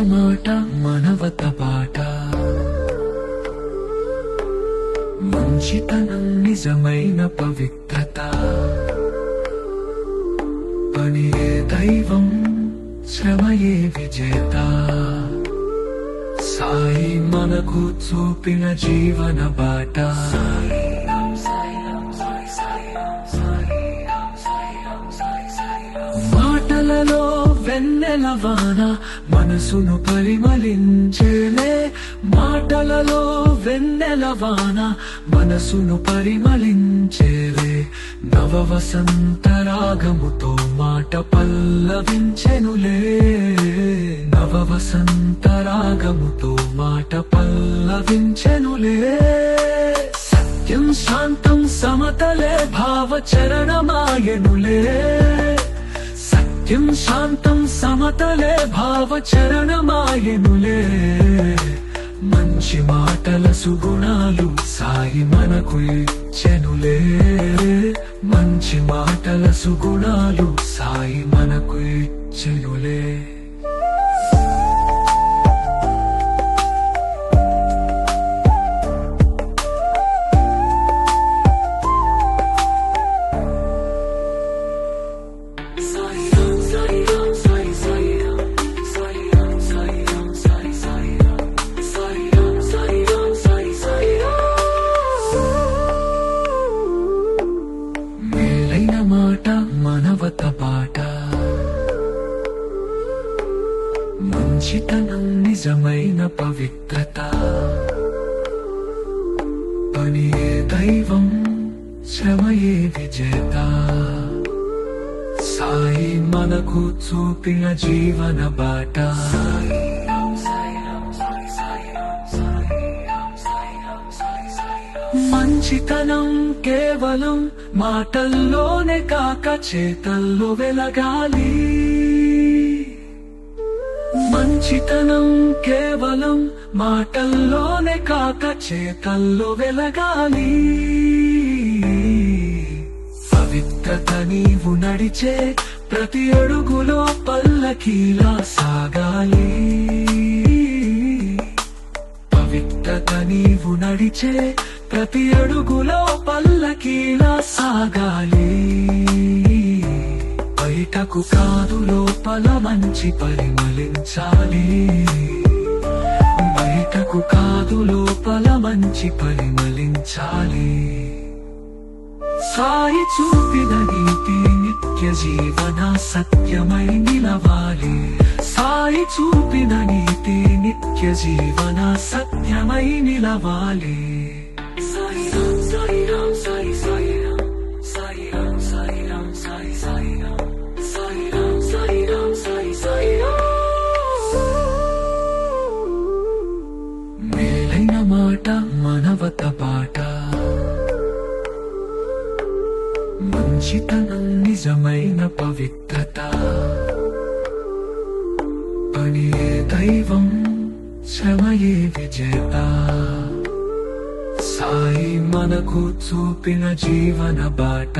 మాట మనవత బాట మంచితనం నిజమైన పవిత్రత పనియే దైవం శ్రమయే విజేత సాయి మనకు చూపిన జీవన బాట మాటలలో వెన్నెలవాన మనసును పరిమళించేలే మాటలలో వెన్నెలవాన మనసును పరిమళించేలే నవ వసంత రాగముతో మాట పల్లవించెనులే నవ వసంత రాగముతో మాట పల్లవించెనులే సత్యం శాంతం సమతలే భావచరణమాయనులే సత్యం శాంతం సమతలే భావచరణమాయనులే మంచి మాటల సుగుణాలు సాయి మనకు ఇచ్చెనులే మంచి మాటల సుగుణాలు సాయి మనకు ఇచ్చెనులే మనవత బాట మంచితనం నిజమైన పవిత్రత పనియే దైవం శ్రమయే విజేత సాయి మనకు చూపిన జీవన బాట మంచితనం కేవలం మాటల్లోనే కాక చేతల్లో వెలగాలి మంచితనం కేవలం మాటల్లోనే కాక చేతల్లో వెలగాలి పవిత్రత నీవు నడిచే ప్రతి అడుగులో పల్లకీలా సాగాలి పవిత్రత నీవు నడిచే ప్రతి అడుగులో పల్లకీలా సాగాలి బయటకు కాదు లోపల మంచి పరిమళించాలి బయటకు కాదు లోపల మంచి పరిమళించాలి సాయి చూపిన నీతి నిత్య జీవన సత్యమై నిలవాలి సాయి చూపిన నీతి నిత్య జీవన సత్యమై నిలవాలి సాయి రామ్ సాయి రామ్ సాయి సాయి రామ్ సాయి రామ్ సాయి రామ్ సాయి సాయి రామ్ సాయి రామ్ సాయి రామ్ సాయి సాయి రామ్ మేలైన మాట మనవత బాట మంచితనం నిజమైన పవిత్రత పనియే దైవం శ్రమయే విజేత సాయి మనకు చూపిన జీవన బాట